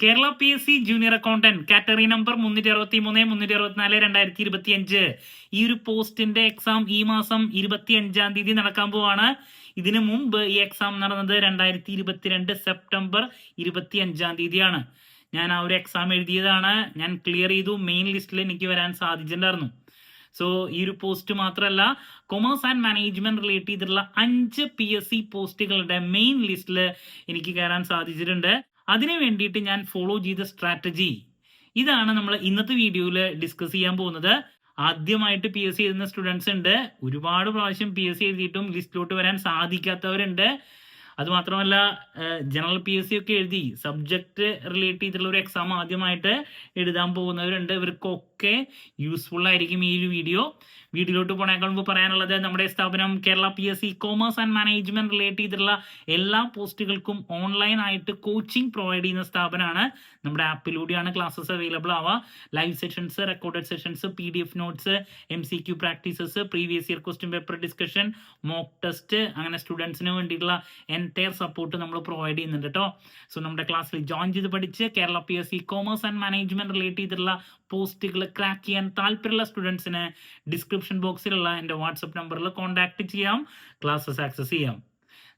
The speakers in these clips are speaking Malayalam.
Kerala PSC junior accountant category number 363-364-2025 ഈ ഒരു പോസ്റ്റിന്റെ എക്സാം ഈ മാസം 25-ാം തീയതി നടക്കാൻ പോവാണ്. ഇതിനു മുമ്പ് ഈ എക്സാം നടന്നത് 2022 സെപ്റ്റംബർ 25-ാം തീയതിയാണ്. ഞാൻ ആ ഒരു എക്സാം എഴുതിയതാണ്. ഞാൻ ക്ലിയർ ചെയ്തു. മെയിൻ ലിസ്റ്റിൽ എനിക്ക് വരാൻ സാധിച്ചിട്ടുണ്ടായിരുന്നു. സോ ഈ ഒരു പോസ്റ്റ് മാത്രമല്ല, കൊമേഴ്സ് ആൻഡ് മാനേജ്മെന്റ് റിലേറ്റ് ചെയ്തിട്ടുള്ള 5 PSC പോസ്റ്റുകളുടെ മെയിൻ ലിസ്റ്റിൽ എനിക്ക് കയറാൻ സാധിച്ചിട്ടുണ്ട്. അതിനു വേണ്ടിയിട്ട് ഞാൻ ഫോളോ ചെയ്ത സ്ട്രാറ്റജി ഇതാണ് നമ്മൾ ഇന്നത്തെ വീഡിയോയിൽ ഡിസ്കസ് ചെയ്യാൻ പോകുന്നത്. ആദ്യമായിട്ട് PSC എഴുതുന്ന സ്റ്റുഡൻസ് ഉണ്ട്, ഒരുപാട് പ്രാവശ്യം PSC എഴുതിയിട്ടും ലിസ്റ്റിലോട്ട് വരാൻ സാധിക്കാത്തവരുണ്ട്. അതുമാത്രമല്ല, ജനറൽ PSC ഒക്കെ എഴുതി സബ്ജക്റ്റ് റിലേറ്റ് ചെയ്തിട്ടുള്ള ഒരു എക്സാം ആദ്യമായിട്ട് എഴുതാൻ പോകുന്നവരുണ്ട്. ഇവർക്കൊക്കെ യൂസ്ഫുൾ ആയിരിക്കും ഈ ഒരു വീഡിയോയിലോട്ട് പോണേക്കാൾ മുമ്പ് പറയാനുള്ളത്, നമ്മുടെ സ്ഥാപനം Kerala PSC commerce and management relate ചെയ്തിട്ടുള്ള എല്ലാ പോസ്റ്റുകൾക്കും ഓൺലൈൻ ആയിട്ട് കോച്ചിങ് പ്രൊവൈഡ് ചെയ്യുന്ന സ്ഥാപനമാണ്. നമ്മുടെ ആപ്പിലൂടെയാണ് ക്ലാസ്സസ് അവൈലബിൾ ആവുക. Live sessions, recorded sessions, PDF notes, MCQ practices, previous year question paper discussion, mock test, അങ്ങനെ സ്റ്റുഡൻസിന് വേണ്ടിയിട്ടുള്ള എൻറ്റയർ സപ്പോർട്ട് നമ്മൾ പ്രൊവൈഡ് ചെയ്യുന്നുണ്ട് കേട്ടോ. സോ നമ്മുടെ ക്ലാസ്സിൽ ജോയിൻ ചെയ്ത് പഠിച്ച് Kerala PSC commerce and management relate ചെയ്തിട്ടുള്ള പോസ്റ്റുകൾ ക്രാക്ക് ചെയ്യാൻ താല്പര്യമുള്ള സ്റ്റുഡൻസിന് ഡിസ്ക്രിപ്ഷൻ ബോക്സിലുള്ള എൻ്റെ വാട്സപ്പ് നമ്പറിൽ കോൺടാക്ട് ചെയ്യാം, ക്ലാസ്സസ് ആക്സസ് ചെയ്യാം.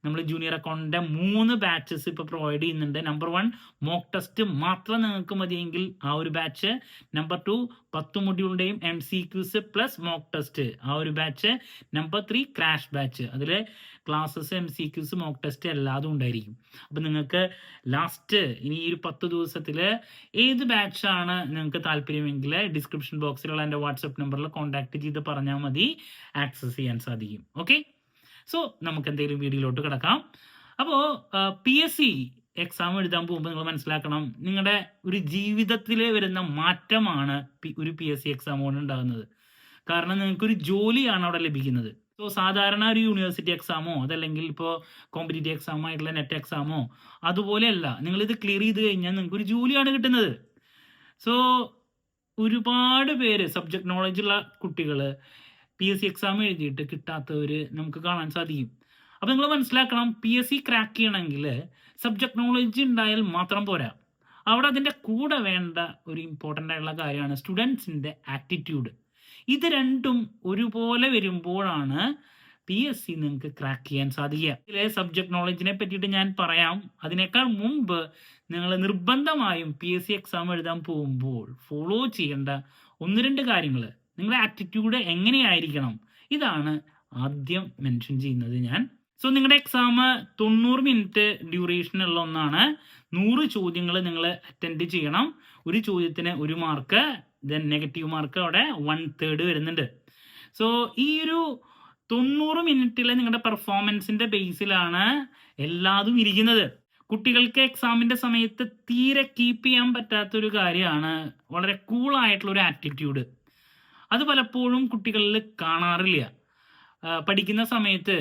നമ്മൾ ജൂനിയർ അക്കൗണ്ടിൻ്റെ 3 ബാച്ചസ് ഇപ്പോൾ പ്രൊവൈഡ് ചെയ്യുന്നുണ്ട്. നമ്പർ 1 മോക്ക് ടെസ്റ്റ് മാത്രം നിങ്ങൾക്ക് മതിയെങ്കിൽ ആ ഒരു batch. Number 2 10 മൊഡ്യൂളിൻ്റെയും MCQs plus mock test ആ ഒരു ബാച്ച്. നമ്പർ 3 ക്രാഷ് ബാച്ച്, അതിൽ ക്ലാസ്സസ്, MCQs, മോക്ക് ടെസ്റ്റ് എല്ലാതും ഉണ്ടായിരിക്കും. അപ്പം നിങ്ങൾക്ക് ലാസ്റ്റ് ഇനി ഈ ഒരു 10 ദിവസത്തിൽ ഏത് ബാച്ചാണ് നിങ്ങൾക്ക് താല്പര്യമെങ്കിൽ ഡിസ്ക്രിപ്ഷൻ ബോക്സിലുള്ള എൻ്റെ വാട്സപ്പ് നമ്പറിൽ കോൺടാക്ട് ചെയ്ത് പറഞ്ഞാൽ മതി, ആക്സസ് ചെയ്യാൻ സാധിക്കും. ഓക്കെ, സോ നമുക്ക് എന്തെങ്കിലും വീഡിയോയിലോട്ട് കിടക്കാം. അപ്പോൾ PSC എക്സാം എഴുതാൻ പോകുമ്പോൾ നിങ്ങൾ മനസ്സിലാക്കണം, നിങ്ങളുടെ ഒരു ജീവിതത്തിൽ വരുന്ന മാറ്റമാണ് ഒരു PSC എക്സാം കൊണ്ട് ഉണ്ടാകുന്നത്. കാരണം നിങ്ങൾക്കൊരു ജോലിയാണ് അവിടെ ലഭിക്കുന്നത്. സോ സാധാരണ ഒരു യൂണിവേഴ്സിറ്റി എക്സാമോ അതല്ലെങ്കിൽ ഇപ്പോൾ കോമ്പറ്റേറ്റീവ് എക്സാമോ ആയിട്ടുള്ള നെറ്റ് എക്സാമോ അതുപോലെയല്ല. നിങ്ങളിത് ക്ലിയർ ചെയ്ത് കഴിഞ്ഞാൽ നിങ്ങൾക്കൊരു ജോലിയാണ് കിട്ടുന്നത്. സോ ഒരുപാട് പേര് സബ്ജക്ട് നോളജുള്ള കുട്ടികൾ PSC എക്സാം എഴുതിയിട്ട് കിട്ടാത്തവർ നമുക്ക് കാണാൻ സാധിക്കും. അപ്പോൾ നിങ്ങൾ മനസ്സിലാക്കണം, PSC ക്രാക്ക് ചെയ്യണമെങ്കിൽ സബ്ജക്ട് നോളജ് ഉണ്ടായാൽ മാത്രം പോരാ. അവിടെ അതിൻ്റെ കൂടെ വേണ്ട ഒരു ഇമ്പോർട്ടൻ്റ് ആയിട്ടുള്ള കാര്യമാണ് സ്റ്റുഡൻസിൻ്റെ ആറ്റിറ്റ്യൂഡ്. ഇത് രണ്ടും ഒരുപോലെ വരുമ്പോഴാണ് PSC നിങ്ങൾക്ക് ക്രാക്ക് ചെയ്യാൻ സാധിക്കുക. ഇതിലെ സബ്ജക്ട് നോളജിനെ പറ്റിയിട്ട് ഞാൻ പറയാം. അതിനേക്കാൾ മുമ്പ് നിങ്ങൾ നിർബന്ധമായും PSC എക്സാം എഴുതാൻ പോകുമ്പോൾ ഫോളോ ചെയ്യേണ്ട 1-2 കാര്യങ്ങൾ, നിങ്ങളുടെ ആറ്റിറ്റ്യൂഡ് എങ്ങനെയായിരിക്കണം, ഇതാണ് ആദ്യം മെൻഷൻ ചെയ്യുന്നത് ഞാൻ. സോ നിങ്ങളുടെ എക്സാം 90 മിനിറ്റ് ഡ്യൂറേഷൻ ഉള്ള ഒന്നാണ്. 100 ചോദ്യങ്ങൾ നിങ്ങൾ അറ്റൻഡ് ചെയ്യണം. ഒരു ചോദ്യത്തിന് 1 മാർക്ക്, ദെൻ നെഗറ്റീവ് മാർക്ക് അവിടെ 1/3 വരുന്നുണ്ട്. സോ ഈ ഒരു 90 മിനിറ്റിലെ നിങ്ങളുടെ പെർഫോമൻസിന്റെ ബേസിലാണ് എല്ലാതും ഇരിക്കുന്നത്. കുട്ടികൾക്ക് എക്സാമിന്റെ സമയത്ത് തീരെ കീപ്പ് ചെയ്യാൻ പറ്റാത്തൊരു കാര്യമാണ് വളരെ കൂളായിട്ടുള്ള ഒരു ആറ്റിറ്റ്യൂഡ്. അത് പലപ്പോഴും കുട്ടികളിൽ കാണാറില്ല. പഠിക്കുന്ന സമയത്ത്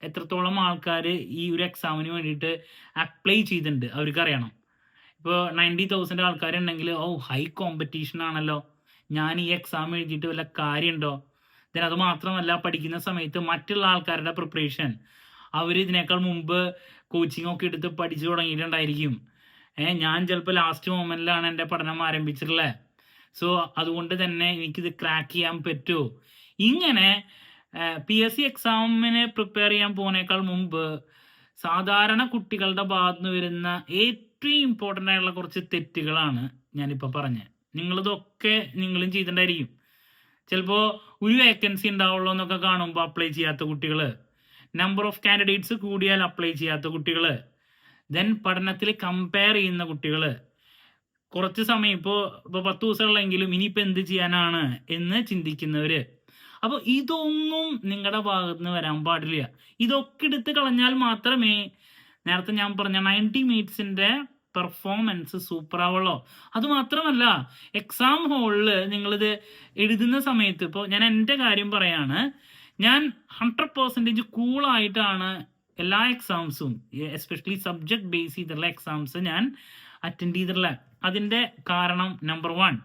എത്രത്തോളം ആൾക്കാർ ഈ ഒരു എക്സാമിന് വേണ്ടിയിട്ട് അപ്ലൈ ചെയ്തിട്ടുണ്ട് അവർക്കറിയണം. ഇപ്പോൾ 90,000 ആൾക്കാരുണ്ടെങ്കിൽ ഹൈ കോമ്പറ്റീഷൻ ആണല്ലോ, ഞാൻ ഈ എക്സാം എഴുതിയിട്ട് വല്ല കാര്യമുണ്ടോ? ദെൻ അത് മാത്രമല്ല, പഠിക്കുന്ന സമയത്ത് മറ്റുള്ള ആൾക്കാരുടെ പ്രിപ്പറേഷൻ, അവർ ഇതിനേക്കാൾ മുമ്പ് കോച്ചിങ് ഒക്കെ എടുത്ത് പഠിച്ചു തുടങ്ങിയിട്ടുണ്ടായിരിക്കും. ഞാൻ ചിലപ്പോൾ ലാസ്റ്റ് മൊമെന്റിലാണ് എൻ്റെ പഠനം ആരംഭിച്ചിട്ടുള്ളത്. സോ അതുകൊണ്ട് തന്നെ എനിക്കിത് ക്രാക്ക് ചെയ്യാൻ പറ്റുമോ? ഇങ്ങനെ PSC എക്സാമിന് പ്രിപ്പയർ ചെയ്യാൻ പോകുന്നേക്കാൾ മുമ്പ് സാധാരണ കുട്ടികളുടെ ഭാഗത്ത് നിന്ന് വരുന്ന ഏറ്റവും ഇമ്പോർട്ടൻ്റ് ആയിട്ടുള്ള കുറച്ച് തെറ്റുകളാണ് ഞാനിപ്പോൾ പറഞ്ഞത്. നിങ്ങളിതൊക്കെ നിങ്ങളും ചെയ്തിട്ടുണ്ടായിരിക്കും. ചിലപ്പോൾ ഒരു വേക്കൻസി ഉണ്ടാവുള്ളൂ എന്നൊക്കെ കാണുമ്പോൾ അപ്ലൈ ചെയ്യാത്ത കുട്ടികൾ, നമ്പർ ഓഫ് കാൻഡിഡേറ്റ്സ് കൂടിയാൽ അപ്ലൈ ചെയ്യാത്ത കുട്ടികൾ, ദെൻ പഠനത്തിൽ കമ്പയർ ചെയ്യുന്ന കുട്ടികൾ, കുറച്ച് സമയം ഇപ്പോൾ 10 ദിവസമുള്ളെങ്കിലും ഇനിയിപ്പോൾ എന്ത് ചെയ്യാനാണ് എന്ന് ചിന്തിക്കുന്നവർ. അപ്പോൾ ഇതൊന്നും നിങ്ങളുടെ ഭാഗത്ത് നിന്ന് വരാൻ പാടില്ല. ഇതൊക്കെ എടുത്ത് കളഞ്ഞാൽ മാത്രമേ നേരത്തെ ഞാൻ പറഞ്ഞ 90 മിനിറ്റ്സിൻ്റെ പെർഫോമൻസ് സൂപ്പർ ആവുള്ളൂ. അതുമാത്രമല്ല, എക്സാം ഹോളിൽ നിങ്ങളിത് എഴുതുന്ന സമയത്ത്, ഇപ്പോൾ ഞാൻ എൻ്റെ കാര്യം പറയാണ്, ഞാൻ 100% കൂളായിട്ടാണ് എല്ലാ എക്സാംസും, എസ്പെഷ്യലി സബ്ജക്ട് ബേസ് ചെയ്തിട്ടുള്ള എക്സാംസ് ഞാൻ അറ്റൻഡ് ചെയ്തിട്ടുള്ള. അതിൻ്റെ കാരണം നമ്പർ 1,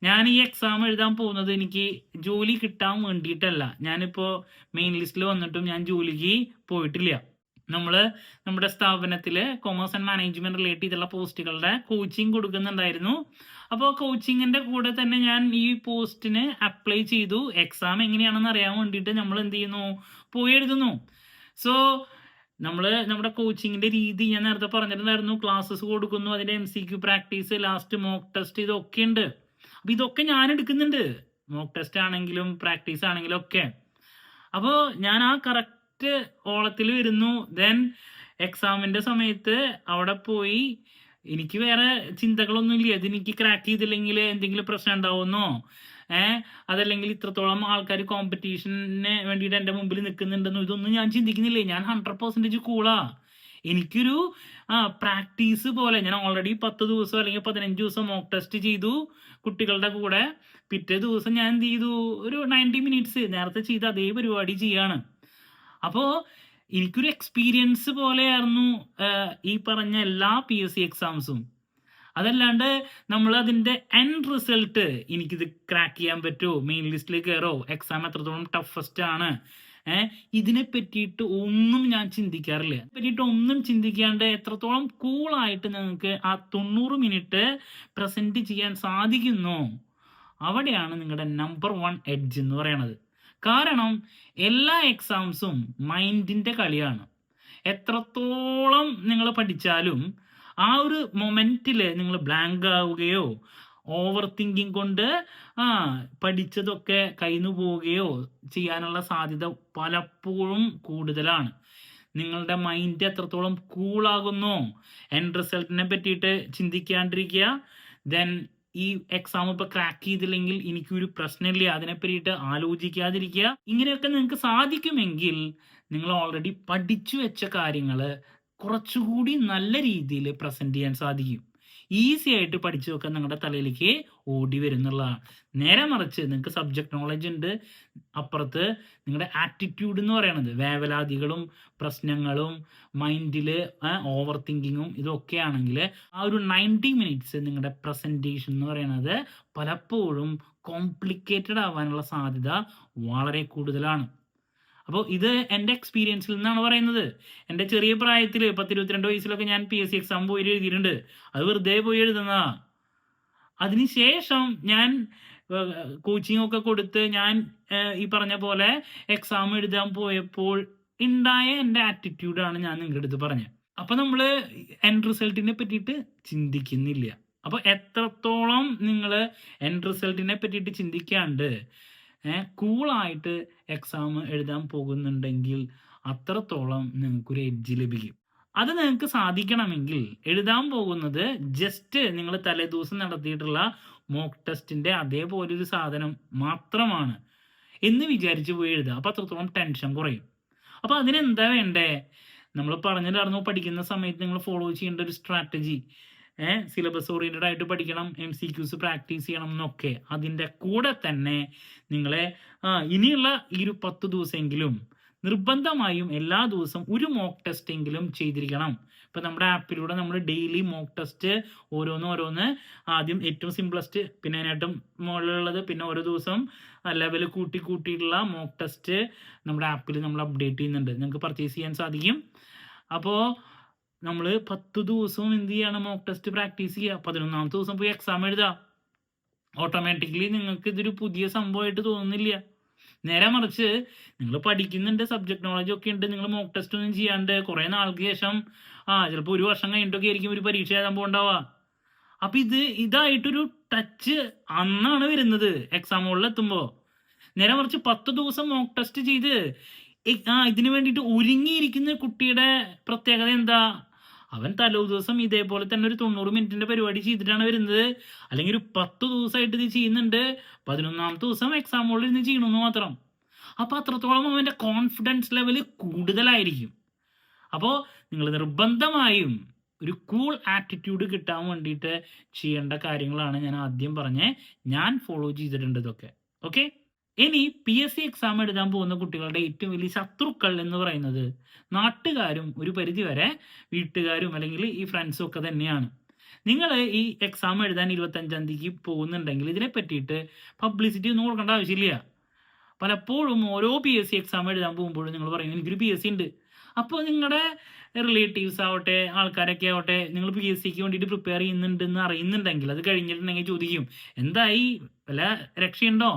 ഞാൻ ഈ എക്സാം എഴുതാൻ പോകുന്നത് എനിക്ക് ജോലി കിട്ടാൻ വേണ്ടിയിട്ടല്ല. ഞാനിപ്പോൾ മെയിൻ ലിസ്റ്റിൽ വന്നിട്ടും ഞാൻ ജോലിക്ക് പോയിട്ടില്ല. നമ്മൾ നമ്മുടെ സ്ഥാപനത്തിൽ കൊമേഴ്സ് ആൻഡ് മാനേജ്മെന്റ് റിലേറ്റ് ചെയ്തുള്ള പോസ്റ്റുകളുടെ കോച്ചിങ് കൊടുക്കുന്നുണ്ടായിരുന്നു. അപ്പോൾ കോച്ചിങ്ങിൻ്റെ കൂടെ തന്നെ ഞാൻ ഈ പോസ്റ്റിന് അപ്ലൈ ചെയ്തു. എക്സാം എങ്ങനെയാണെന്ന് അറിയാൻ വേണ്ടിയിട്ട് നമ്മൾ എന്ത് ചെയ്യുന്നു, പോയി എഴുതുന്നു. സോ നമ്മുടെ കോച്ചിങ്ങിൻ്റെ രീതി ഞാൻ നേരത്തെ പറഞ്ഞിട്ടുണ്ടായിരുന്നു. ക്ലാസ്സസ് കൊടുക്കുന്നു, അതിൻ്റെ MCQ practice, last mock test, ഇതൊക്കെ ഉണ്ട്. അപ്പോൾ ഇതൊക്കെ ഞാൻ എടുക്കുന്നുണ്ട്, മോക്ക് ടെസ്റ്റ് ആണെങ്കിലും പ്രാക്ടീസ് ആണെങ്കിലും ഒക്കെ. അപ്പോൾ ഞാൻ ആ കറക്റ്റ് ഓളത്തിൽ വരുന്നു. ദെൻ എക്സാമിൻ്റെ സമയത്ത് അവിടെ പോയി എനിക്ക് വേറെ ചിന്തകളൊന്നുമില്ല. ഇതെനിക്ക് ക്രാക്ക് ചെയ്തില്ലെങ്കിൽ എന്തെങ്കിലും പ്രശ്നം ഉണ്ടാവുമെന്നോ അതല്ലെങ്കിൽ ഇത്രത്തോളം ആൾക്കാർ കോമ്പറ്റീഷന് വേണ്ടിയിട്ട് എൻ്റെ മുമ്പിൽ നിൽക്കുന്നുണ്ടെന്നോ ഇതൊന്നും ഞാൻ ചിന്തിക്കുന്നില്ലേ. ഞാൻ 100% കൂളാ. എനിക്കൊരു പ്രാക്ടീസ് പോലെ ഞാൻ ഓൾറെഡി 10 ദിവസം അല്ലെങ്കിൽ 15 ദിവസം മോക്ക് ടെസ്റ്റ് ചെയ്തു കുട്ടികളുടെ കൂടെ. പിറ്റേ ദിവസം ഞാൻ എന്ത് ചെയ്തു, ഒരു 90 മിനിറ്റ്സ് നേരത്തെ ചെയ്ത അതേ പരിപാടി ചെയ്യാണ്. അപ്പോൾ എനിക്കൊരു എക്സ്പീരിയൻസ് പോലെയായിരുന്നു ഈ പറഞ്ഞ എല്ലാ PSC എക്സാംസും. അതല്ലാണ്ട് നമ്മൾ അതിൻ്റെ എൻഡ് റിസൾട്ട് എനിക്കിത് ക്രാക്ക് ചെയ്യാൻ പറ്റുമോ, മെയിൻ ലിസ്റ്റിൽ കയറോ, എക്സാം എത്രത്തോളം ടഫസ്റ്റ് ആണ്, ഇതിനെ പറ്റിയിട്ട് ഒന്നും ഞാൻ ചിന്തിക്കാറില്ല. പറ്റിയിട്ട് ഒന്നും ചിന്തിക്കാണ്ട് എത്രത്തോളം കൂളായിട്ട് നിങ്ങൾക്ക് ആ 90 മിനിറ്റ് പ്രസൻറ്റ് ചെയ്യാൻ സാധിക്കുന്നോ അവിടെയാണ് നിങ്ങളുടെ നമ്പർ 1 എഡ്ജ് എന്ന് പറയണത്. കാരണം എല്ലാ എക്സാംസും മൈൻഡിൻ്റെ കളിയാണ്. എത്രത്തോളം നിങ്ങൾ പഠിച്ചാലും ആ ഒരു മൊമെൻറ്റിൽ നിങ്ങൾ ബ്ലാങ്ക് ആവുകയോ ഓവർ തിങ്കിങ് കൊണ്ട് പഠിച്ചതൊക്കെ കയ്യിന്നു പോവുകയോ ചെയ്യാനുള്ള സാധ്യത പലപ്പോഴും കൂടുതലാണ്. നിങ്ങളുടെ മൈൻഡ് എത്രത്തോളം കൂളാകുന്നോ, എൻഡ് റിസൾട്ടിനെ പറ്റിയിട്ട് ചിന്തിക്കാണ്ടിരിക്കുക. ദെൻ ഈ എക്സാം ഇപ്പോൾ ക്രാക്ക് ചെയ്തില്ലെങ്കിൽ എനിക്കൊരു പ്രശ്നമില്ല, അതിനെ പറ്റിയിട്ട് ആലോചിക്കാതിരിക്കുക. ഇങ്ങനെയൊക്കെ നിങ്ങൾക്ക് സാധിക്കുമെങ്കിൽ നിങ്ങൾ ഓൾറെഡി പഠിച്ചു വെച്ച കാര്യങ്ങൾ കുറച്ചുകൂടി നല്ല രീതിയിൽ പ്രസൻറ്റ് ചെയ്യാൻ സാധിക്കും. ഈസി ആയിട്ട് പഠിച്ചു വെക്കാൻ നിങ്ങളുടെ തലയിലേക്ക് ഓടി വരുന്നുള്ളതാണ്. നേരെ മറിച്ച് നിങ്ങൾക്ക് സബ്ജക്റ്റ് നോളജ് ഉണ്ട്, അപ്പുറത്ത് നിങ്ങളുടെ ആറ്റിറ്റ്യൂഡ് എന്ന് പറയുന്നത് വേവലാതികളും പ്രശ്നങ്ങളും മൈൻഡിൽ ഓവർ തിങ്കിങ്ങും ഇതൊക്കെ ആണെങ്കിൽ ആ ഒരു 90 മിനിറ്റ്സ് നിങ്ങളുടെ പ്രസൻറ്റേഷൻ എന്ന് പറയുന്നത് പലപ്പോഴും കോംപ്ലിക്കേറ്റഡ് ആവാനുള്ള സാധ്യത വളരെ കൂടുതലാണ്. അപ്പോൾ ഇത് എൻ്റെ എക്സ്പീരിയൻസിൽ നിന്നാണ് പറയുന്നത്. എൻ്റെ ചെറിയ പ്രായത്തിൽ 10-22 വയസ്സിലൊക്കെ ഞാൻ PSC എക്സാം പോയി എഴുതിയിട്ടുണ്ട്. അത് വെറുതെ പോയി എഴുതുന്നതാ. അതിനുശേഷം ഞാൻ കോച്ചിങ് ഒക്കെ കൊടുത്ത് ഞാൻ ഈ പറഞ്ഞ പോലെ എക്സാം എഴുതാൻ പോയപ്പോൾ ഉണ്ടായ എൻ്റെ ആറ്റിറ്റ്യൂഡാണ് ഞാൻ നിങ്ങളുടെ അടുത്ത് പറഞ്ഞത്. അപ്പോൾ നമ്മൾ എൻഡ് റിസൾട്ടിനെ പറ്റിയിട്ട് ചിന്തിക്കുന്നില്ല. അപ്പോൾ എത്രത്തോളം നിങ്ങൾ എൻഡ് റിസൾട്ടിനെ പറ്റിയിട്ട് ചിന്തിക്കാണ്ട് കൂളായിട്ട് എക്സാം എഴുതാൻ പോകുന്നുണ്ടെങ്കിൽ അത്രത്തോളം നിങ്ങൾക്കൊരു എഡ്ജ് ലഭിക്കും. അത് നിങ്ങൾക്ക് സാധിക്കണമെങ്കിൽ എഴുതാൻ പോകുന്നത് ജസ്റ്റ് നിങ്ങൾ തലേദിവസം നടത്തിയിട്ടുള്ള മോക്ക് ടെസ്റ്റിൻ്റെ അതേപോലൊരു സാധനം മാത്രമാണ് എന്ന് വിചാരിച്ച് പോയി എഴുതുക. അപ്പോൾ അത്രത്തോളം ടെൻഷൻ കുറയും. അപ്പോൾ അതിനെന്താ വേണ്ടേ, നമ്മൾ പറഞ്ഞിട്ടായിരുന്നു പഠിക്കുന്ന സമയത്ത് നിങ്ങൾ ഫോളോ ചെയ്യേണ്ട ഒരു സ്ട്രാറ്റജി. സിലബസ് ഓറിയൻറ്റഡ് ആയിട്ട് പഠിക്കണം, MCQs പ്രാക്ടീസ് ചെയ്യണം എന്നൊക്കെ. അതിൻ്റെ കൂടെ തന്നെ നിങ്ങളെ ഇനിയുള്ള ഈ ഒരു 10 ദിവസമെങ്കിലും നിർബന്ധമായും എല്ലാ ദിവസവും ഒരു മോക്ക് ടെസ്റ്റ് എങ്കിലും ചെയ്തിരിക്കണം. ഇപ്പം നമ്മുടെ ആപ്പിലൂടെ നമ്മൾ ഡെയിലി മോക്ക് ടെസ്റ്റ് ഓരോന്ന് ആദ്യം ഏറ്റവും സിംപ്ലസ്റ്റ്, പിന്നെ അതിനായിട്ടും മുകളിലുള്ളത്, പിന്നെ ഓരോ ദിവസം ലെവൽ കൂട്ടിയിട്ടുള്ള മോക്ക് ടെസ്റ്റ് നമ്മുടെ ആപ്പിൽ നമ്മൾ അപ്ഡേറ്റ് ചെയ്യുന്നുണ്ട്. നിങ്ങൾക്ക് പർച്ചേസ് ചെയ്യാൻ സാധിക്കും. അപ്പോൾ നമ്മൾ 10 ദിവസവും എന്ത് ചെയ്യണം, മോക്ക് ടെസ്റ്റ് പ്രാക്ടീസ് ചെയ്യുക. 11ാമത്തെ ദിവസം പോയി എക്സാം എഴുതുക. ഓട്ടോമാറ്റിക്കലി നിങ്ങൾക്ക് ഇതൊരു പുതിയ സംഭവമായിട്ട് തോന്നുന്നില്ല. നേരെ മറിച്ച് നിങ്ങൾ പഠിക്കുന്നുണ്ട്, സബ്ജക്ട് നോളജ് ഒക്കെ ഉണ്ട്, നിങ്ങൾ മോക്ക് ടെസ്റ്റ് ഒന്നും ചെയ്യാണ്ട് കുറേ നാൾക്ക് ശേഷം ചിലപ്പോൾ 1 വർഷം കഴിഞ്ഞിട്ടൊക്കെ ആയിരിക്കും ഒരു പരീക്ഷ എഴുതാൻ പോകണ്ടാവുക. അപ്പം ഇതായിട്ടൊരു ടച്ച് അന്നാണ് വരുന്നത് എക്സാം ഹോളിൽ എത്തുമ്പോൾ. നേരെ മറിച്ച് 10 ദിവസം മോക്ക് ടെസ്റ്റ് ചെയ്ത് ഇതിനു വേണ്ടിയിട്ട് ഒരുങ്ങിയിരിക്കുന്ന കുട്ടിയുടെ പ്രത്യേകത എന്താ, അവൻ തലേ ദിവസം ഇതേപോലെ തന്നെ ഒരു 90 മിനിറ്റിന്റെ പരിപാടി ചെയ്തിട്ടാണ് വരുന്നത്. അല്ലെങ്കിൽ ഒരു 10 ദിവസമായിട്ട് ഇത് ചെയ്യുന്നുണ്ട്, 11ാമത്തെ ദിവസം എക്സാം ഹോളിൽ ഇരുന്ന് ചെയ്യണമെന്ന് മാത്രം. അപ്പോൾ അത്രത്തോളം അവൻ്റെ കോൺഫിഡൻസ് ലെവൽ കൂടുതലായിരിക്കും. അപ്പോൾ നിങ്ങൾ നിർബന്ധമായും ഒരു കൂൾ ആറ്റിറ്റ്യൂഡ് കിട്ടാൻ വേണ്ടിയിട്ട് ചെയ്യേണ്ട കാര്യങ്ങളാണ് ഞാൻ ആദ്യം പറഞ്ഞത്. ഞാൻ ഫോളോ ചെയ്തിട്ടുണ്ട് ഇതൊക്കെ. ഓക്കെ, ഇനി PSC എക്സാം എഴുതാൻ പോകുന്ന കുട്ടികളുടെ ഏറ്റവും വലിയ ശത്രുക്കൾ എന്ന് പറയുന്നത് നാട്ടുകാരും ഒരു പരിധിവരെ വീട്ടുകാരും അല്ലെങ്കിൽ ഈ ഫ്രണ്ട്സും ഒക്കെ തന്നെയാണ്. നിങ്ങൾ ഈ എക്സാം എഴുതാൻ 25ാം തീയതിക്ക് പോകുന്നുണ്ടെങ്കിൽ ഇതിനെ പറ്റിയിട്ട് പബ്ലിസിറ്റി ഒന്നും കൊടുക്കേണ്ട ആവശ്യമില്ല. പലപ്പോഴും ഓരോ PSC എക്സാം എഴുതാൻ പോകുമ്പോഴും നിങ്ങൾ പറയും എനിക്കൊരു PSC ഉണ്ട്, അപ്പോൾ നിങ്ങളുടെ റിലേറ്റീവ്സ് ആവട്ടെ, ആൾക്കാരൊക്കെ ആവട്ടെ, നിങ്ങൾ PSCക്ക് വേണ്ടിയിട്ട് പ്രിപ്പയർ ചെയ്യുന്നുണ്ടെന്ന് അറിയുന്നുണ്ടെങ്കിൽ, അത് കഴിഞ്ഞിട്ടുണ്ടെങ്കിൽ ചോദിക്കും, എന്തായി, വല്ല രക്ഷയുണ്ടോ?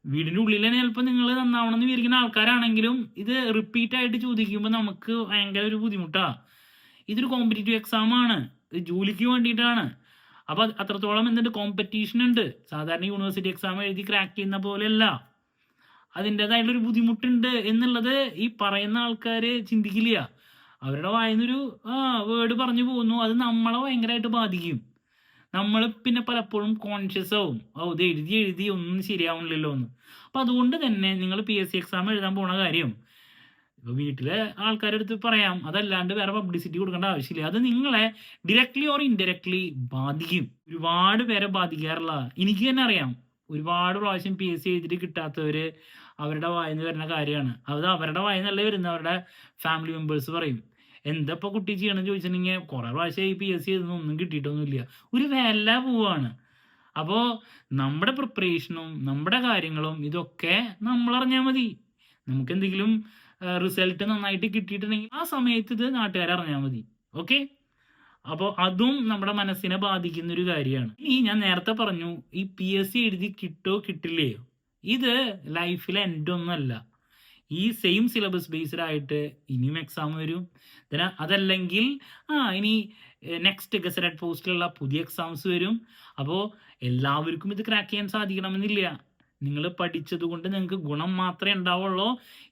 വീടിൻ്റെ ഉള്ളിൽ തന്നെ ചിലപ്പോൾ നിങ്ങൾ നന്നാവണം എന്ന് വിചാരിക്കുന്ന ആൾക്കാരാണെങ്കിലും ഇത് റിപ്പീറ്റ് ആയിട്ട് ചോദിക്കുമ്പോൾ നമുക്ക് ഭയങ്കര ഒരു ബുദ്ധിമുട്ടാണ്. ഇതൊരു കോമ്പറ്റീറ്റീവ് എക്സാം ആണ്, ഇത് ജോലിക്ക് വേണ്ടിയിട്ടാണ്. അപ്പോൾ അത്രത്തോളം എന്തുണ്ട്, കോമ്പറ്റീഷൻ ഉണ്ട്. സാധാരണ യൂണിവേഴ്സിറ്റി എക്സാം എഴുതി ക്രാക്ക് ചെയ്യുന്ന പോലെയല്ല, അതിൻ്റെതായിട്ടുള്ളൊരു ബുദ്ധിമുട്ടുണ്ട് എന്നുള്ളത് ഈ പറയുന്ന ആൾക്കാർ ചിന്തിക്കില്ല. അവരുടെ വായനൊരു വേർഡ് പറഞ്ഞു പോകുന്നു, അത് നമ്മളെ ഭയങ്കരമായിട്ട് ബാധിക്കും. നമ്മൾ പിന്നെ പലപ്പോഴും കോൺഷ്യസ് ആവും, ഇത് എഴുതി ഒന്നും ശരിയാവുന്നില്ലല്ലോ എന്ന്. അപ്പം അതുകൊണ്ട് തന്നെ നിങ്ങൾ PSC എക്സാം എഴുതാൻ പോണ കാര്യം ഇപ്പോൾ വീട്ടിലെ ആൾക്കാരുടെ അടുത്ത് പറയാം, അതല്ലാണ്ട് വേറെ പബ്ലിസിറ്റി കൊടുക്കേണ്ട ആവശ്യമില്ല. അത് നിങ്ങളെ ഡിറക്ട്ലി ഓർ ഇൻഡയറക്ട്ലി ബാധിക്കും. ഒരുപാട് പേരെ ബാധിക്കാറുള്ള, എനിക്ക് തന്നെ അറിയാം, ഒരുപാട് പ്രാവശ്യം PSC എഴുതിയിട്ട് കിട്ടാത്തവർ അവരുടെ വായന വരുന്ന കാര്യമാണ്. അത് അവരുടെ വായനല്ലേ വരുന്നത്, അവരുടെ ഫാമിലി മെമ്പേഴ്സ് പറയും, എന്താ ഇപ്പോൾ കുട്ടി ചെയ്യണമെന്ന് ചോദിച്ചിട്ടുണ്ടെങ്കിൽ കുറേ പ്രാവശ്യം PSC എഴുതുന്ന ഒന്നും കിട്ടിയിട്ടൊന്നുമില്ല, ഒരു വില പോവാണ്. അപ്പോൾ നമ്മുടെ പ്രിപ്പറേഷനും നമ്മുടെ കാര്യങ്ങളും ഇതൊക്കെ നമ്മളറിഞ്ഞാൽ മതി. നമുക്ക് എന്തെങ്കിലും റിസൾട്ട് നന്നായിട്ട് കിട്ടിയിട്ടുണ്ടെങ്കിൽ ആ സമയത്ത് ഇത് നാട്ടുകാരെ അറിഞ്ഞാൽ മതി. ഓക്കെ, അപ്പോൾ അതും നമ്മുടെ മനസ്സിനെ ബാധിക്കുന്ന ഒരു കാര്യമാണ്. ഇനി ഞാൻ നേരത്തെ പറഞ്ഞു, ഈ PSC എഴുതി കിട്ടോ കിട്ടില്ലയോ, ഇത് ലൈഫിലെ എൻ്റെ ഒന്നുമല്ല. ഈ സെയിം സിലബസ് ബേസ്ഡ് ആയിട്ട് ഇനിയും എക്സാം വരും. അതല്ലെങ്കിൽ ഇനി നെക്സ്റ്റ് ഗസറ്റഡ് പോസ്റ്റിലുള്ള പുതിയ എക്സാംസ് വരും. അപ്പോൾ എല്ലാവർക്കും ഇത് ക്രാക്ക് ചെയ്യാൻ സാധിക്കണമെന്നില്ല. നിങ്ങൾ പഠിച്ചത് കൊണ്ട് നിങ്ങൾക്ക് ഗുണം മാത്രമേ ഉണ്ടാവുള്ളൂ,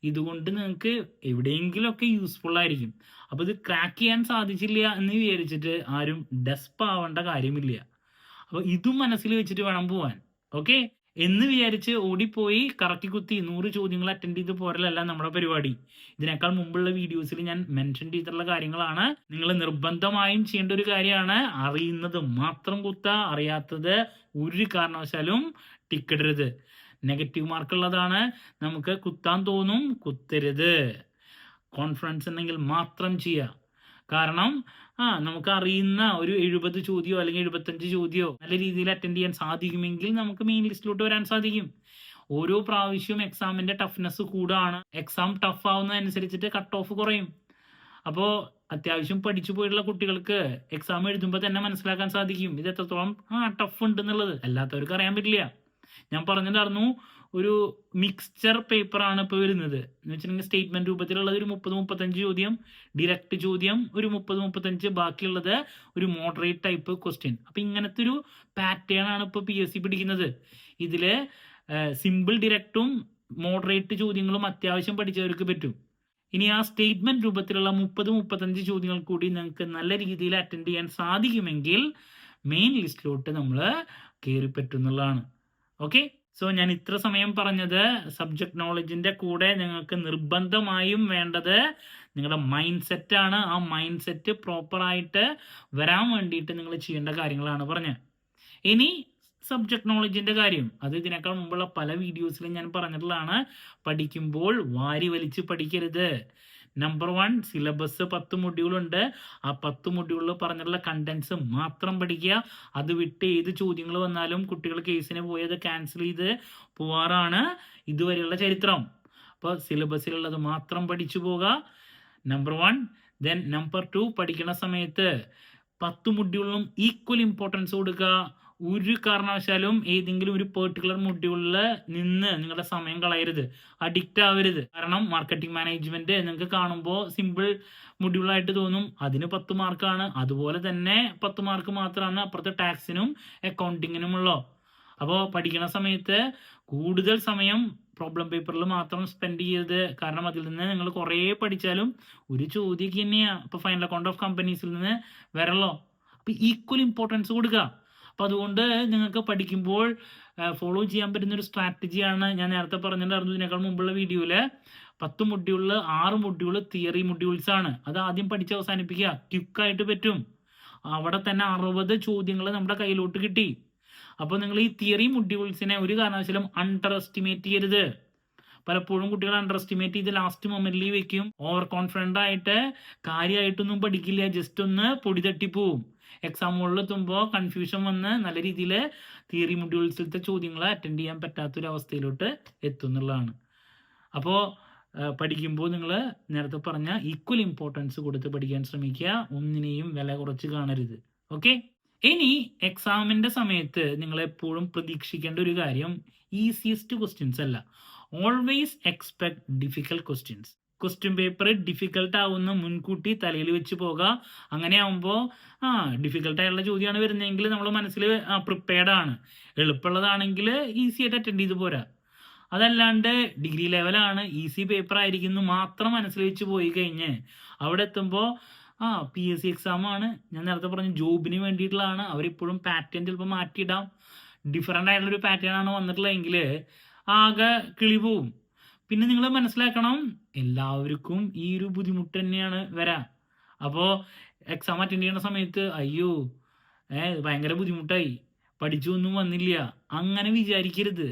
ഇതുകൊണ്ട് നിങ്ങൾക്ക് എവിടെയെങ്കിലുമൊക്കെ യൂസ്ഫുൾ ആയിരിക്കും. അപ്പോൾ ഇത് ക്രാക്ക് ചെയ്യാൻ സാധിച്ചില്ല എന്ന് വിചാരിച്ചിട്ട് ആരും ഡെസ്പ് ആവേണ്ട കാര്യമില്ല. അപ്പോൾ ഇതും മനസ്സിൽ വെച്ചിട്ട് വേണം പോവാൻ. ഓക്കെ എന്ന് വിചാരിച്ച് ഓടിപ്പോയി കറക്കി കുത്തി 100 ചോദ്യങ്ങൾ അറ്റൻഡ് ചെയ്ത് പോരലല്ല നമ്മുടെ പരിപാടി. ഇതിനേക്കാൾ മുമ്പുള്ള വീഡിയോസിൽ ഞാൻ മെൻഷൻ ചെയ്തിട്ടുള്ള കാര്യങ്ങളാണ്. നിങ്ങൾ നിർബന്ധമായും ചെയ്യേണ്ട ഒരു കാര്യമാണ്, അറിയുന്നത് മാത്രം കുത്തുക, അറിയാത്തത് ഒരു കാരണവശാലും ടിക്കിടരുത്. നെഗറ്റീവ് മാർക്കുള്ളതാണ്, നമുക്ക് കുത്താൻ തോന്നും, കുത്തരുത്. കോൺഫിഡൻസ് ഉണ്ടെങ്കിൽ മാത്രം ചെയ്യുക. കാരണം നമുക്ക് അറിയുന്ന ഒരു 70 ചോദ്യമോ അല്ലെങ്കിൽ 75 ചോദ്യമോ നല്ല രീതിയിൽ അറ്റൻഡ് ചെയ്യാൻ സാധിക്കുമെങ്കിൽ നമുക്ക് മെയിൻ ലിസ്റ്റിലോട്ട് വരാൻ സാധിക്കും. ഓരോ പ്രാവശ്യവും എക്സാമിന്റെ ടഫ്നെസ് കൂടാണ്. എക്സാം ടഫ് ആവുന്നതനുസരിച്ചിട്ട് കട്ട് ഓഫ് കുറയും. അപ്പോൾ അത്യാവശ്യം പഠിച്ചു പോയിട്ടുള്ള കുട്ടികൾക്ക് എക്സാം എഴുതുമ്പോൾ തന്നെ മനസ്സിലാക്കാൻ സാധിക്കും ഇത് എത്രത്തോളം ടഫ് ഉണ്ടെന്നുള്ളത്. അല്ലാത്തവർക്ക് അറിയാൻ പറ്റില്ല. ഞാൻ പറഞ്ഞിട്ടുണ്ടായിരുന്നു, ഒരു മിക്സ്ചർ പേപ്പറാണ് ഇപ്പോൾ വരുന്നത് എന്ന് വെച്ചിട്ടുണ്ടെങ്കിൽ സ്റ്റേറ്റ്മെന്റ് രൂപത്തിലുള്ളത് ഒരു 30-35 ചോദ്യം, ഡിറക്റ്റ് ചോദ്യം ഒരു 30-35, ബാക്കിയുള്ളത് ഒരു മോഡറേറ്റ് ടൈപ്പ് ക്വസ്റ്റ്യൻ. അപ്പം ഇങ്ങനത്തെ ഒരു പാറ്റേൺ ആണ് ഇപ്പോൾ PSC പിടിക്കുന്നത്. ഇതിൽ സിമ്പിൾ ഡിറക്റ്റും മോഡറേറ്റ് ചോദ്യങ്ങളും അത്യാവശ്യം പഠിച്ചവർക്ക് പറ്റും. ഇനി ആ സ്റ്റേറ്റ്മെന്റ് രൂപത്തിലുള്ള 30-35 ചോദ്യങ്ങൾ കൂടി നിങ്ങൾക്ക് നല്ല രീതിയിൽ അറ്റൻഡ് ചെയ്യാൻ സാധിക്കുമെങ്കിൽ മെയിൻ ലിസ്റ്റിലോട്ട് നമ്മൾ കയറി പറ്റുന്നുള്ളതാണ്. ഓക്കെ, സോ ഞാൻ ഇത്ര സമയം പറഞ്ഞത് സബ്ജക്ട് നോളജിന്റെ കൂടെ നിങ്ങൾക്ക് നിർബന്ധമായും വേണ്ടത് നിങ്ങളുടെ മൈൻഡ് സെറ്റാണ്. ആ മൈൻഡ് സെറ്റ് പ്രോപ്പറായിട്ട് വരാൻ വേണ്ടിയിട്ട് നിങ്ങൾ ചെയ്യേണ്ട കാര്യങ്ങളാണ് പറഞ്ഞത്. ഇനി സബ്ജക്ട് നോളജിന്റെ കാര്യം, അത് ഇതിനേക്കാൾ മുമ്പുള്ള പല വീഡിയോസിലും ഞാൻ പറഞ്ഞിട്ടുള്ളതാണ്. പഠിക്കുമ്പോൾ വാരി വലിച്ച് പഠിക്കരുത്. Number 1, syllabus 10 മൊഡ്യൂളുണ്ട്. ആ 10 മൊഡ്യൂളിൽ പറഞ്ഞിട്ടുള്ള കണ്ടൻസ് മാത്രം പഠിക്കുക. അത് വിട്ട് ഏത് ചോദ്യങ്ങൾ വന്നാലും കുട്ടികൾ കേസിന് പോയത് ക്യാൻസൽ ചെയ്ത് പോവാറാണ് ഇതുവരെയുള്ള ചരിത്രം. അപ്പോൾ സിലബസിലുള്ളത് മാത്രം പഠിച്ചു പോകുക, നമ്പർ 1. ദെൻ നമ്പർ 2, പഠിക്കുന്ന സമയത്ത് 10 മൊഡ്യൂളിനും ഈക്വൽ ഇമ്പോർട്ടൻസ് കൊടുക്കുക. ഒരു കാരണവശാലും ഏതെങ്കിലും ഒരു പെർട്ടിക്കുലർ മൊഡ്യൂളിൽ നിന്ന് നിങ്ങളുടെ സമയം കളയരുത്, അഡിക്റ്റ് ആവരുത്. കാരണം മാർക്കറ്റിംഗ് മാനേജ്മെന്റ് നിങ്ങൾക്ക് കാണുമ്പോൾ സിമ്പിൾ മൊഡ്യൂളായിട്ട് തോന്നും, അതിന് 10 മാർക്കാണ്. അതുപോലെ തന്നെ 10 മാർക്ക് മാത്രമാണ് അപ്പുറത്തെ ടാക്സിനും അക്കൗണ്ടിങ്ങിനുമുള്ളൂ. അപ്പോൾ പഠിക്കുന്ന സമയത്ത് കൂടുതൽ സമയം പ്രോബ്ലം പേപ്പറിൽ മാത്രം സ്പെൻഡ് ചെയ്യരുത്. കാരണം അതിൽ നിന്ന് നിങ്ങൾ കുറേ പഠിച്ചാലും ഒരു ചോദ്യമൊക്കെ തന്നെയാണ് ഇപ്പോൾ ഫൈനൽ അക്കൗണ്ട് ഓഫ് കമ്പനീസിൽ നിന്ന് വരല്ലോ. അപ്പോൾ ഈക്വൽ ഇമ്പോർട്ടൻസ് കൊടുക്കുക. അപ്പോൾ അതുകൊണ്ട് നിങ്ങൾക്ക് പഠിക്കുമ്പോൾ ഫോളോ ചെയ്യാൻ പറ്റുന്ന ഒരു സ്ട്രാറ്റജിയാണ് ഞാൻ നേരത്തെ പറഞ്ഞിട്ടുണ്ടായിരുന്നു ഇതിനേക്കാൾ മുമ്പുള്ള വീഡിയോയിൽ. 10 മൊഡ്യൂളിൽ 6 മൊഡ്യൂൾ തിയറി മൊഡ്യൂൾസ് ആണ്. അത് ആദ്യം പഠിച്ച് അവസാനിപ്പിക്കുക, ക്വിക്കായിട്ട് പറ്റും. അവിടെ തന്നെ 60 ചോദ്യങ്ങൾ നമ്മുടെ കയ്യിലോട്ട് കിട്ടി. അപ്പോൾ നിങ്ങൾ ഈ തിയറി മൊഡ്യൂൾസിനെ ഒരു കാരണവശാലും അണ്ടർ എസ്റ്റിമേറ്റ് ചെയ്യരുത്. പലപ്പോഴും കുട്ടികൾ അണ്ടർ എസ്റ്റിമേറ്റ് ചെയ്ത് ലാസ്റ്റ് മൊമെന്റിൽ വെക്കും. ഓവർ കോൺഫിഡൻ്റ് ആയിട്ട് കാര്യമായിട്ടൊന്നും പഠിക്കില്ല, ജസ്റ്റ് ഒന്ന് പൊടി തട്ടിപ്പോവും. എക്സാമുകളിൽ എത്തുമ്പോൾ കൺഫ്യൂഷൻ വന്ന് നല്ല രീതിയിൽ തിയറി മൊഡ്യൂൾസിലത്തെ ചോദ്യങ്ങൾ അറ്റൻഡ് ചെയ്യാൻ പറ്റാത്തൊരവസ്ഥയിലോട്ട് എത്തുന്നുള്ളതാണ്. അപ്പോൾ പഠിക്കുമ്പോൾ നിങ്ങൾ നേരത്തെ പറഞ്ഞ ഈക്വൽ ഇമ്പോർട്ടൻസ് കൊടുത്ത് പഠിക്കാൻ ശ്രമിക്കുക. ഒന്നിനെയും വില കുറച്ച് കാണരുത്. ഓക്കെ. ഇനി എക്സാമിൻ്റെ സമയത്ത് നിങ്ങൾ എപ്പോഴും പ്രതീക്ഷിക്കേണ്ട ഒരു കാര്യം ഈസിയസ്റ്റ് ക്വസ്റ്റ്യൻസ് അല്ല. Always expect difficult questions. Question paper difficult ആവുന്ന മുൻകൂട്ടി തലയിൽ വെച്ച് പോകുക. അങ്ങനെ ആവുമ്പോൾ ഡിഫിക്കൽട്ടായുള്ള ചോദ്യമാണ് വരുന്നതെങ്കിൽ നമ്മൾ മനസ്സിൽ പ്രിപ്പയർഡ് ആണ്. എളുപ്പമുള്ളതാണെങ്കിൽ ഈസി ആയിട്ട് അറ്റൻഡ് ചെയ്ത് പോരാ. അതല്ലാണ്ട് ഡിഗ്രി ലെവലാണ്, ഈസി പേപ്പർ ആയിരിക്കുന്നു മാത്രം മനസ്സിൽ വെച്ച് പോയി കഴിഞ്ഞ് അവിടെ എത്തുമ്പോൾ PSC എക്സാമാണ്, ഞാൻ നേരത്തെ പറഞ്ഞു ജോബിന് വേണ്ടിയിട്ടുള്ളതാണ്, അവരിപ്പോഴും പാറ്റേൺ ചിലപ്പോൾ മാറ്റിയിടാം. ഡിഫറെൻ്റ് ആയിട്ടുള്ളൊരു പാറ്റേൺ ആണ് വന്നിട്ടുള്ളതെങ്കിൽ ആകെ കിളി പോവും. പിന്നെ നിങ്ങൾ മനസ്സിലാക്കണം, എല്ലാവർക്കും ഈ ഒരു ബുദ്ധിമുട്ട് തന്നെയാണ് വരാം. അപ്പോൾ എക്സാം അറ്റൻഡ് ചെയ്യുന്ന സമയത്ത് അയ്യോ ഭയങ്കര ബുദ്ധിമുട്ടായി, പഠിച്ചൊന്നും വന്നില്ല, അങ്ങനെ വിചാരിക്കരുത്.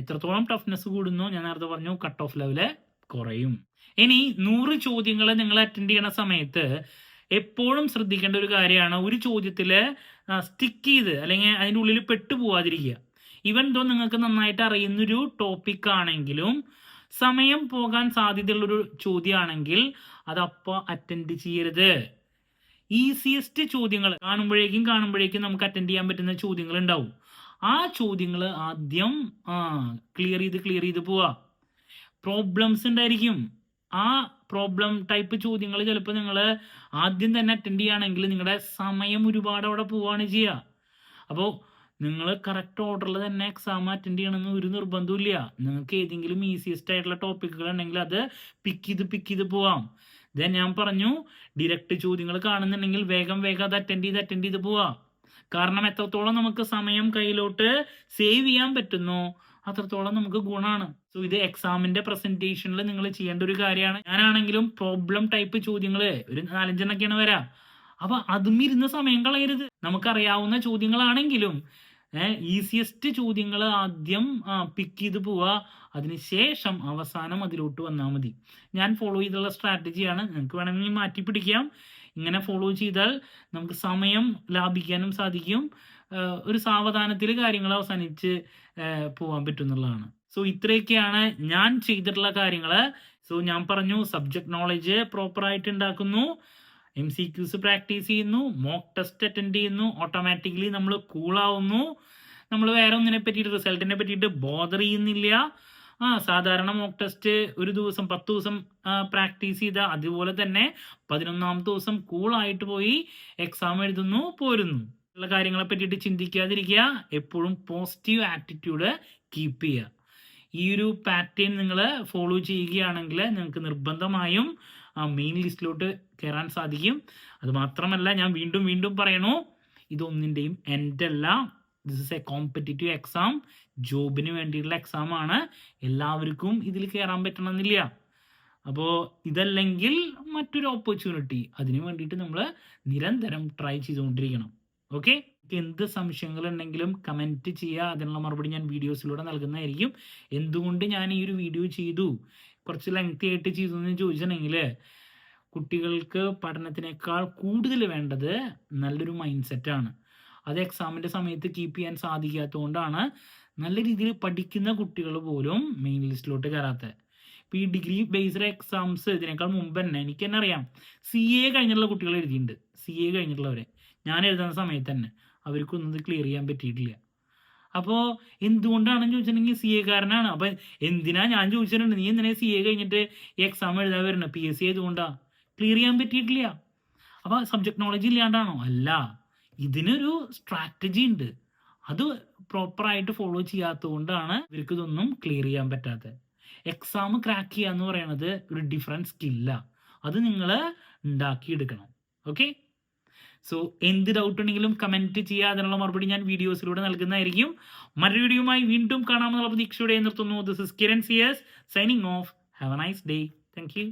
എത്രത്തോളം ടഫ്നെസ് കൂടുന്നോ ഞാൻ നേരത്തെ പറഞ്ഞു കട്ട് ഓഫ് ലെവല് കുറയും. ഇനി 100 ചോദ്യങ്ങൾ നിങ്ങൾ അറ്റൻഡ് ചെയ്യണ സമയത്ത് എപ്പോഴും ശ്രദ്ധിക്കേണ്ട ഒരു കാര്യമാണ് ഒരു ചോദ്യത്തിൽ സ്റ്റിക്ക് ചെയ്ത് അല്ലെങ്കിൽ അതിൻ്റെ ഉള്ളിൽ പെട്ടുപോകാതിരിക്കുക. ഈവൻ ദോ നിങ്ങൾക്ക് നന്നായിട്ട് അറിയുന്നൊരു ടോപ്പിക് ആണെങ്കിലും സമയം പോകാൻ സാധ്യതയുള്ളൊരു ചോദ്യമാണെങ്കിൽ അതപ്പോൾ അറ്റൻഡ് ചെയ്യരുത്. ഈസിയസ്റ്റ് ചോദ്യങ്ങൾ കാണുമ്പോഴേക്കും നമുക്ക് അറ്റൻഡ് ചെയ്യാൻ പറ്റുന്ന ചോദ്യങ്ങൾ ഉണ്ടാവും. ആ ചോദ്യങ്ങൾ ആദ്യം ക്ലിയർ ചെയ്ത് പോവുക. പ്രോബ്ലംസ് ഉണ്ടായിരിക്കും. ആ പ്രോബ്ലം ടൈപ്പ് ചോദ്യങ്ങൾ ചിലപ്പോൾ നിങ്ങൾ ആദ്യം തന്നെ അറ്റൻഡ് ചെയ്യുകയാണെങ്കിൽ നിങ്ങളുടെ സമയം ഒരുപാട് അവിടെ പോവുകയാണ് ചെയ്യുക. അപ്പോൾ നിങ്ങൾ കറക്റ്റ് ഓർഡറിൽ തന്നെ എക്സാം അറ്റൻഡ് ചെയ്യണമെന്ന് ഒരു നിർബന്ധമില്ല. നിങ്ങൾക്ക് ഏതെങ്കിലും ഈസിയസ്റ്റ് ആയിട്ടുള്ള ടോപ്പിക്കുകൾ ഉണ്ടെങ്കിൽ അത് പിക്ക് ചെയ്ത് പോവാം. ദെൻ ഞാൻ പറഞ്ഞു ഡയറക്റ്റ് ചോദ്യങ്ങൾ കാണുന്നുണ്ടെങ്കിൽ വേഗം അത് അറ്റൻഡ് ചെയ്ത് പോവാം. കാരണം എത്രത്തോളം നമുക്ക് സമയം കയ്യിലോട്ട് സേവ് ചെയ്യാൻ പറ്റുന്നോ അത്രത്തോളം നമുക്ക് ഗുണമാണ്. സോ ഇത് എക്സാമിന്റെ പ്രസന്റേഷനിൽ നിങ്ങൾ ചെയ്യേണ്ട ഒരു കാര്യമാണ്. ഞാനാണെങ്കിലും പ്രോബ്ലം ടൈപ്പ് ചോദ്യങ്ങൾ ഒരു 4-5 വരാം. അപ്പൊ അതും ഇരുന്ന് സമയം കളയരുത്. നമുക്കറിയാവുന്ന ചോദ്യങ്ങളാണെങ്കിലും ഈസിയസ്റ്റ് ചോദ്യങ്ങൾ ആദ്യം പിക്ക് ചെയ്ത് പോവുക, അതിനുശേഷം അവസാനം അതിലോട്ട് വന്നാൽ മതി. ഞാൻ ഫോളോ ചെയ്തുള്ള സ്ട്രാറ്റജിയാണ്. നിങ്ങൾക്ക് വേണമെങ്കിൽ മാറ്റി പിടിക്കാം. ഇങ്ങനെ ഫോളോ ചെയ്താൽ നമുക്ക് സമയം ലാഭിക്കാനും സാധിക്കും. ഒരു സാവധാനത്തിൽ കാര്യങ്ങൾ അവസാനിച്ച് പോകാൻ പറ്റുന്നുള്ളതാണ്. സോ ഇത്രയൊക്കെയാണ് ഞാൻ ചെയ്തിട്ടുള്ള കാര്യങ്ങൾ. സോ ഞാൻ പറഞ്ഞു സബ്ജക്ട് നോളജ് പ്രോപ്പറായിട്ട് ഉണ്ടാക്കുന്നു, MCQs പ്രാക്ടീസ് ചെയ്യുന്നു, മോക്ക് ടെസ്റ്റ് അറ്റൻഡ് ചെയ്യുന്നു, ഓട്ടോമാറ്റിക്കലി നമ്മൾ കൂളാവുന്നു. നമ്മൾ വേറെ ഒന്നിനെ പറ്റിയിട്ട് റിസൾട്ടിനെ പറ്റിയിട്ട് ബോദർ ചെയ്യുന്നില്ല. സാധാരണ മോക്ക് ടെസ്റ്റ് ഒരു ദിവസം 10 ദിവസം പ്രാക്ടീസ് ചെയ്ത അതുപോലെ തന്നെ 11ാമത്തെ ദിവസം കൂളായിട്ട് പോയി എക്സാം എഴുതുന്നു, പോരുന്നു. ഉള്ള കാര്യങ്ങളെ പറ്റിയിട്ട് ചിന്തിക്കാതിരിക്കുക. എപ്പോഴും പോസിറ്റീവ് ആറ്റിറ്റ്യൂഡ് കീപ്പ് ചെയ്യുക. ഈ ഒരു പാറ്റേൺ നിങ്ങൾ ഫോളോ ചെയ്യുകയാണെങ്കിൽ നിങ്ങൾക്ക് നിർബന്ധമായും മെയിൻ ലിസ്റ്റിലോട്ട് കയറാൻ സാധിക്കും. അതുമാത്രമല്ല, ഞാൻ വീണ്ടും പറയണു, ഇതൊന്നിൻ്റെയും എൻഡ് അല്ല. This is A competitive exam. ജോബിന് വേണ്ടിയിട്ടുള്ള എക്സാം ആണ്. എല്ലാവർക്കും ഇതിൽ കയറാൻ പറ്റണമെന്നില്ല. അപ്പോൾ ഇതല്ലെങ്കിൽ മറ്റൊരു ഓപ്പർച്യൂണിറ്റി, അതിനു വേണ്ടിയിട്ട് നമ്മൾ നിരന്തരം ട്രൈ ചെയ്തുകൊണ്ടിരിക്കണം. ഓക്കെ. എന്ത് സംശയങ്ങളുണ്ടെങ്കിലും കമൻറ്റ് ചെയ്യുക. അതിനുള്ള മറുപടി ഞാൻ വീഡിയോസിലൂടെ നൽകുന്നതായിരിക്കും. എന്തുകൊണ്ട് ഞാൻ ഈ ഒരു വീഡിയോ ചെയ്തു, കുറച്ച് ലെങ്തി ആയിട്ട് ചെയ്തു എന്ന് ചോദിച്ചിട്ടുണ്ടെങ്കിൽ, കുട്ടികൾക്ക് പഠനത്തിനേക്കാൾ കൂടുതൽ വേണ്ടത് നല്ലൊരു മൈൻഡ് സെറ്റാണ്. അത് എക്സാമിൻ്റെ സമയത്ത് കീപ്പ് ചെയ്യാൻ സാധിക്കാത്തതുകൊണ്ടാണ് നല്ല രീതിയിൽ പഠിക്കുന്ന കുട്ടികൾ പോലും മെയിൻ ലിസ്റ്റിലോട്ട് കയറാത്തത്. ഇപ്പോൾ ഈ ഡിഗ്രി ബേസ്ഡ് എക്സാംസ് ഇതിനേക്കാൾ മുമ്പ് തന്നെ എനിക്ക് തന്നെ അറിയാം, CA കഴിഞ്ഞിട്ടുള്ള കുട്ടികൾ എഴുതിയിട്ടുണ്ട്. CA കഴിഞ്ഞിട്ടുള്ളവരെ ഞാൻ എഴുതുന്ന സമയത്ത് തന്നെ അവർക്കൊന്നും ഇത് ക്ലിയർ ചെയ്യാൻ പറ്റിയിട്ടില്ല. അപ്പോൾ എന്തുകൊണ്ടാണെന്ന് ചോദിച്ചിട്ടുണ്ടെങ്കിൽ CA കാരനാണ്. അപ്പം എന്തിനാ ഞാൻ ചോദിച്ചിട്ടുണ്ട്, നീ എന്തിനാ CA കഴിഞ്ഞിട്ട് ഈ എക്സാം എഴുതാൻ വരുന്നത്? PSC ആയതുകൊണ്ടാണ് ക്ലിയർ ചെയ്യാൻ പറ്റിയിട്ടില്ല. അപ്പോൾ സബ്ജക്ട് നോളജ് ഇല്ലാണ്ടാണോ? അല്ല, ഇതിനൊരു സ്ട്രാറ്റജി ഉണ്ട്. അത് പ്രോപ്പറായിട്ട് ഫോളോ ചെയ്യാത്തത് കൊണ്ടാണ് ഇവർക്ക് ഇതൊന്നും ക്ലിയർ ചെയ്യാൻ പറ്റാത്തത്. എക്സാം ക്രാക്ക് ചെയ്യുക എന്ന് പറയുന്നത് ഒരു ഡിഫറൻറ്റ് സ്കില്ലാണ്. അത് നിങ്ങൾ ഉണ്ടാക്കിയെടുക്കണം. ഓക്കെ. സോ എന്ത് ഡൗട്ട് ഉണ്ടെങ്കിലും കമൻറ്റ് ചെയ്യുക. അതിനുള്ള മറുപടി ഞാൻ വീഡിയോസിലൂടെ നൽകുന്നതായിരിക്കും. മറ്റൊരു വീഡിയോയുമായി വീണ്ടും കാണാമെന്നുള്ള പ്രതീക്ഷയോടെ നിർത്തുന്നു. This is Kiran CS signing off. Have a nice day. Thank U.